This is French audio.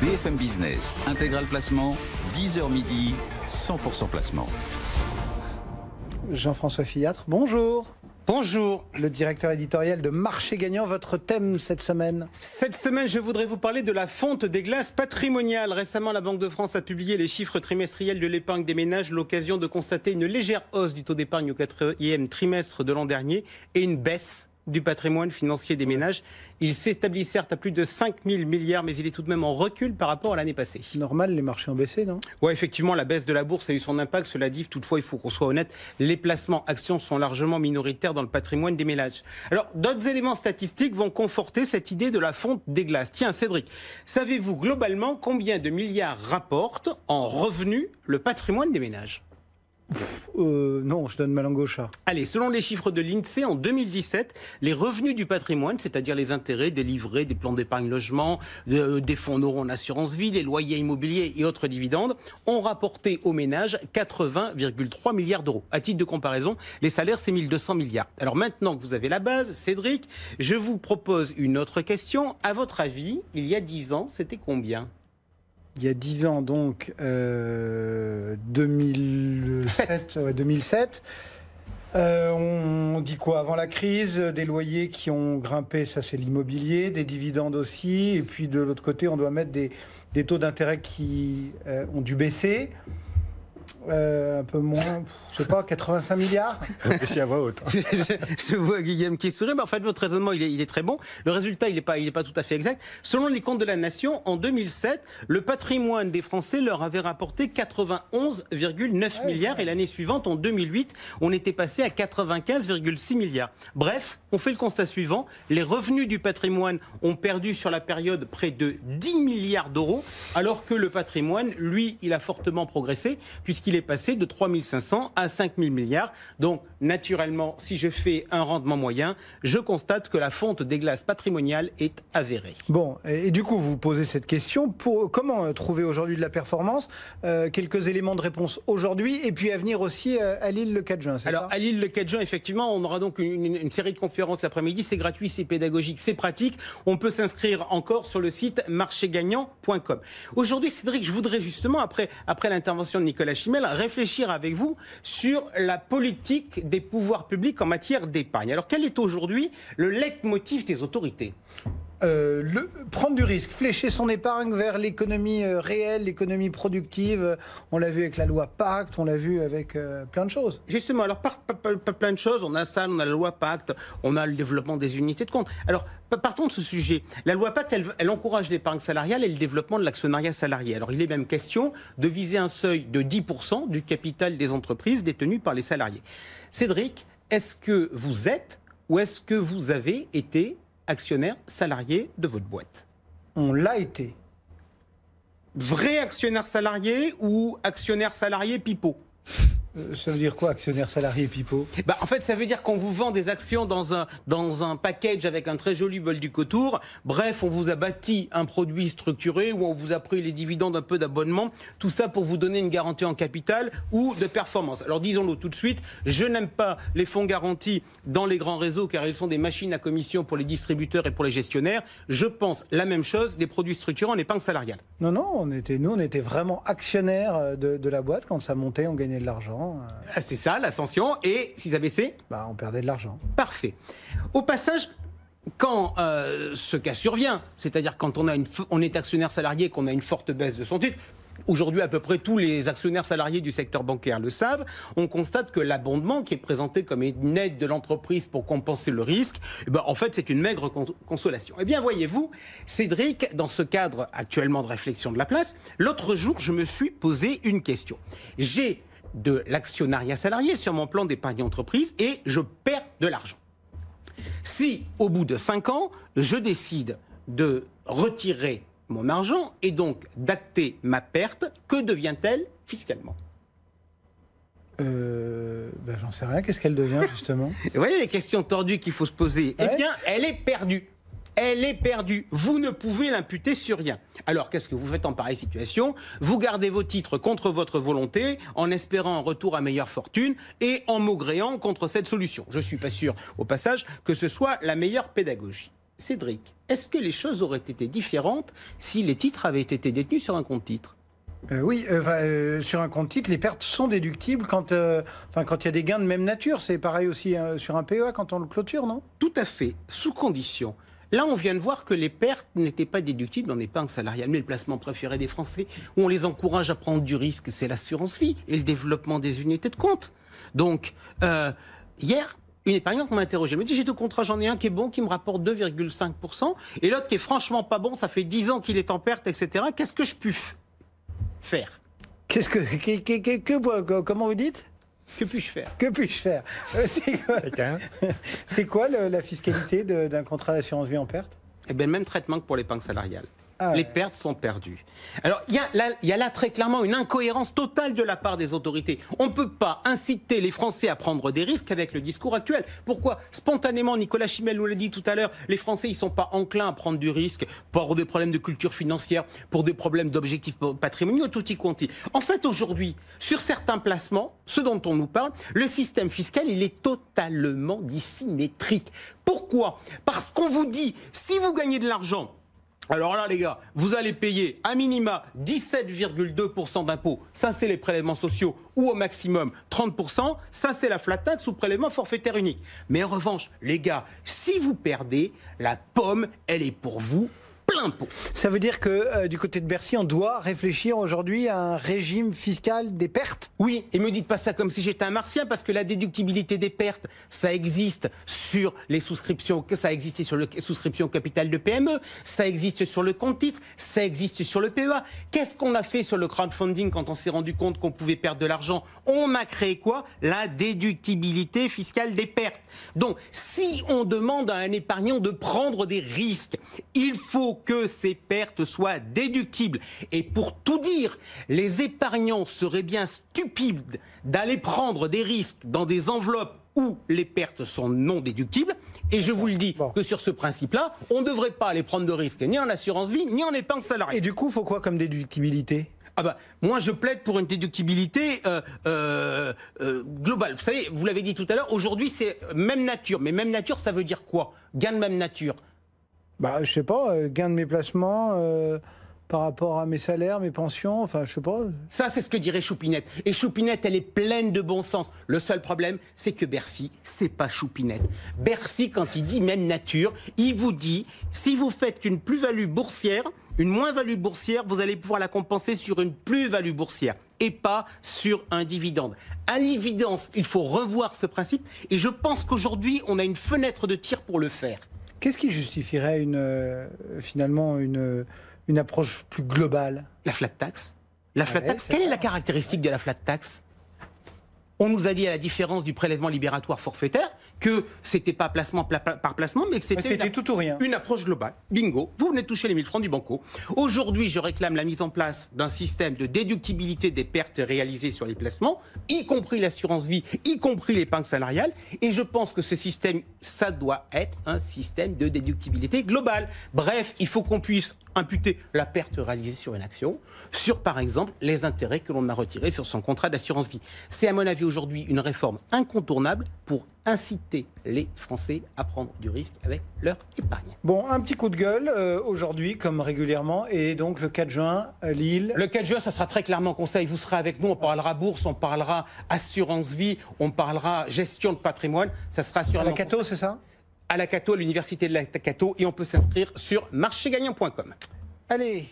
BFM Business, intégral placement, 10h midi, 100% placement. Jean-François Fillatre, bonjour. Bonjour. Le directeur éditorial de Marché Gagnant, votre thème cette semaine? Cette semaine, je voudrais vous parler de la fonte des glaces patrimoniales. Récemment, la Banque de France a publié les chiffres trimestriels de l'épargne des ménages, l'occasion de constater une légère hausse du taux d'épargne au 4e trimestre de l'an dernier et une baisse du patrimoine financier des ménages. Il s'établit certes à plus de 5 000 milliards, mais il est tout de même en recul par rapport à l'année passée. Normal, les marchés ont baissé, non? Oui, effectivement, la baisse de la bourse a eu son impact. Cela dit, toutefois, il faut qu'on soit honnête, les placements actions sont largement minoritaires dans le patrimoine des ménages. Alors, d'autres éléments statistiques vont conforter cette idée de la fonte des glaces. Tiens, Cédric, savez-vous globalement combien de milliards rapporte en revenus le patrimoine des ménages ? Non, je donne ma langue au chat. Allez, selon les chiffres de l'INSEE, en 2017, les revenus du patrimoine, c'est-à-dire les intérêts des livrets, des plans d'épargne logement, des fonds neuros en assurance vie, les loyers immobiliers et autres dividendes, ont rapporté aux ménages 80,3 milliards d'euros. À titre de comparaison, les salaires, c'est 1200 milliards. Alors maintenant que vous avez la base, Cédric, je vous propose une autre question. À votre avis, il y a 10 ans, c'était combien ? Il y a 10 ans, donc, 2007. Ouais, 2007. On dit quoi? Avant la crise, des loyers qui ont grimpé, ça c'est l'immobilier, des dividendes aussi. Et puis de l'autre côté, on doit mettre des taux d'intérêt qui ont dû baisser. Un peu moins, je sais pas, 85 milliards. Réfléchis à voix haute. Je vois Guillaume qui sourit, mais en fait votre raisonnement il est très bon. Le résultat il est pas tout à fait exact. Selon les comptes de la Nation, en 2007, le patrimoine des Français leur avait rapporté 91,9 milliards et l'année suivante, en 2008, on était passé à 95,6 milliards. Bref, on fait le constat suivant, les revenus du patrimoine ont perdu sur la période près de 10 milliards d'euros, alors que le patrimoine, lui, il a fortement progressé, puisqu'il est passé de 3 500 à 5 000 milliards. Donc, naturellement, si je fais un rendement moyen, je constate que la fonte des glaces patrimoniales est avérée. Bon, et du coup, vous posez cette question. Comment trouver aujourd'hui de la performance? Quelques éléments de réponse aujourd'hui, et puis à venir aussi à Lille le 4 juin, c'est ça? Alors, à Lille le 4 juin, effectivement, on aura donc une série de conférences l'après-midi. C'est gratuit, c'est pédagogique, c'est pratique. On peut s'inscrire encore sur le site marchégagnant.com. Aujourd'hui, Cédric, je voudrais justement, après l'intervention de Nicolas Chimel, réfléchir avec vous sur la politique des pouvoirs publics en matière d'épargne. Alors, quel est aujourd'hui le leitmotiv des autorités ? Prendre du risque, flécher son épargne vers l'économie réelle, l'économie productive. On l'a vu avec la loi Pacte, on l'a vu avec plein de choses. Justement, alors plein de choses, on a ça, on a la loi Pacte, on a le développement des unités de compte. Alors, partons de ce sujet. La loi Pacte, elle encourage l'épargne salariale et le développement de l'actionnariat salarié. Alors, il est même question de viser un seuil de 10% du capital des entreprises détenues par les salariés. Cédric, est-ce que vous êtes ou est-ce que vous avez été actionnaire salarié de votre boîte? On l'a été. Vrai actionnaire salarié ou actionnaire salarié pipeau? Ça veut dire quoi, actionnaire salarié pipeau? En fait, ça veut dire qu'on vous vend des actions dans un package avec un très joli bol du Cotour. Bref, on vous a bâti un produit structuré où on vous a pris les dividendes, un peu d'abonnement. Tout ça pour vous donner une garantie en capital ou de performance. Alors, disons-le tout de suite, je n'aime pas les fonds garantis dans les grands réseaux car ils sont des machines à commission pour les distributeurs et pour les gestionnaires. Je pense la même chose des produits structurés en épargne salariale. Non, on était vraiment actionnaires de la boîte. Quand ça montait, on gagnait de l'argent. C'est ça, l'ascension. Et si ça baissait, on perdait de l'argent. Parfait. Au passage, quand ce cas survient, c'est-à-dire quand on est actionnaire salarié et qu'on a une forte baisse de son titre, aujourd'hui à peu près tous les actionnaires salariés du secteur bancaire le savent, on constate que l'abondement qui est présenté comme une aide de l'entreprise pour compenser le risque, en fait c'est une maigre consolation. Eh bien voyez-vous, Cédric, dans ce cadre actuellement de réflexion de la place, l'autre jour je me suis posé une question. J'ai de l'actionnariat salarié sur mon plan d'épargne entreprise et je perds de l'argent. Si, au bout de 5 ans, je décide de retirer mon argent et donc d'acter ma perte, que devient-elle fiscalement ? J'en sais rien. Qu'est-ce qu'elle devient, justement ? Vous voyez les questions tordues qu'il faut se poser ? Ouais. Eh bien, elle est perdue. Elle est perdue. Vous ne pouvez l'imputer sur rien. Alors, qu'est-ce que vous faites en pareille situation ? Vous gardez vos titres contre votre volonté, en espérant un retour à meilleure fortune et en maugréant contre cette solution. Je ne suis pas sûr, au passage, que ce soit la meilleure pédagogie. Cédric, est-ce que les choses auraient été différentes si les titres avaient été détenus sur un compte titre ? Oui, sur un compte titre, les pertes sont déductibles quand il y a des gains de même nature. C'est pareil aussi sur un PEA quand on le clôture, non ? Tout à fait, sous condition. Là, on vient de voir que les pertes n'étaient pas déductibles en épargne salariale. Mais le placement préféré des Français, où on les encourage à prendre du risque, c'est l'assurance vie et le développement des unités de compte. Donc, hier, une épargnante m'a interrogé. Elle me dit, j'ai deux contrats, j'en ai un qui est bon, qui me rapporte 2,5%, et l'autre qui est franchement pas bon, ça fait 10 ans qu'il est en perte, etc. Qu'est-ce que je peux faire ? Comment vous dites ? Que puis-je faire ? Que puis-je faire ? C'est quoi la fiscalité d'un contrat d'assurance vie en perte ? Eh bien, le même traitement que pour l'épargne salariale. Ah ouais. Les pertes sont perdues. Alors, il y a là très clairement une incohérence totale de la part des autorités. On ne peut pas inciter les Français à prendre des risques avec le discours actuel. Pourquoi ? Spontanément, Nicolas Chimel nous l'a dit tout à l'heure, les Français, ils ne sont pas enclins à prendre du risque pour des problèmes de culture financière, pour des problèmes d'objectifs patrimoniaux, tutti quanti. En fait, aujourd'hui, sur certains placements, ce dont on nous parle, le système fiscal, il est totalement dissymétrique. Pourquoi ? Parce qu'on vous dit, si vous gagnez de l'argent, alors là, les gars, vous allez payer à minima 17,2% d'impôts. Ça, c'est les prélèvements sociaux. Ou au maximum 30%. Ça, c'est la flat tax ou prélèvement forfaitaire unique. Mais en revanche, les gars, si vous perdez, la pomme, elle est pour vous plein pot. Ça veut dire que du côté de Bercy, on doit réfléchir aujourd'hui à un régime fiscal des pertes ? Oui, et me dites pas ça comme si j'étais un martien, parce que la déductibilité des pertes, ça existe sur les souscriptions, ça existait sur les souscriptions au capital de PME, ça existe sur le compte titre, ça existe sur le PEA. Qu'est-ce qu'on a fait sur le crowdfunding quand on s'est rendu compte qu'on pouvait perdre de l'argent ? On a créé quoi ? La déductibilité fiscale des pertes. Donc, si on demande à un épargnant de prendre des risques, il faut que ces pertes soient déductibles. Et pour tout dire, les épargnants seraient bien stupides d'aller prendre des risques dans des enveloppes où les pertes sont non déductibles. Et je vous le dis que sur ce principe-là, on ne devrait pas aller prendre de risques ni en assurance vie, ni en épargne salariale. Et du coup, il faut quoi comme déductibilité ? Moi, je plaide pour une déductibilité globale. Vous savez, vous l'avez dit tout à l'heure, aujourd'hui, c'est même nature. Mais même nature, ça veut dire quoi ? Gain de même nature. Je sais pas, gain de mes placements par rapport à mes salaires, mes pensions, enfin, je sais pas. Ça, c'est ce que dirait Choupinette. Et Choupinette, elle est pleine de bon sens. Le seul problème, c'est que Bercy, c'est pas Choupinette. Bercy, quand il dit même nature, il vous dit, si vous faites une plus-value boursière, une moins-value boursière, vous allez pouvoir la compenser sur une plus-value boursière et pas sur un dividende. À l'évidence, il faut revoir ce principe et je pense qu'aujourd'hui, on a une fenêtre de tir pour le faire. Qu'est-ce qui justifierait finalement une approche plus globale ? La flat tax. La flat tax, quelle est la caractéristique de la flat tax ? On nous a dit, à la différence du prélèvement libératoire forfaitaire, que c'était pas placement par placement, mais que c'était tout ou rien. Une approche globale. Bingo, vous venez de toucher les 1000 francs du banco. Aujourd'hui, je réclame la mise en place d'un système de déductibilité des pertes réalisées sur les placements, y compris l'assurance vie, y compris l'épargne salariale. Et je pense que ce système, ça doit être un système de déductibilité globale. Bref, il faut qu'on puisse imputer la perte réalisée sur une action, sur par exemple les intérêts que l'on a retirés sur son contrat d'assurance vie. C'est à mon avis aujourd'hui une réforme incontournable pour inciter les Français à prendre du risque avec leur épargne. Bon, un petit coup de gueule aujourd'hui, comme régulièrement, et donc le 4 juin, Lille. Le 4 juin, ça sera très clairement conseil. Vous serez avec nous, on parlera bourse, on parlera assurance vie, on parlera gestion de patrimoine. Ça sera assurément. À la Cato, c'est ça ? À la Cato, à l'université de la Cato, et on peut s'inscrire sur marchégagnant.com. Allez.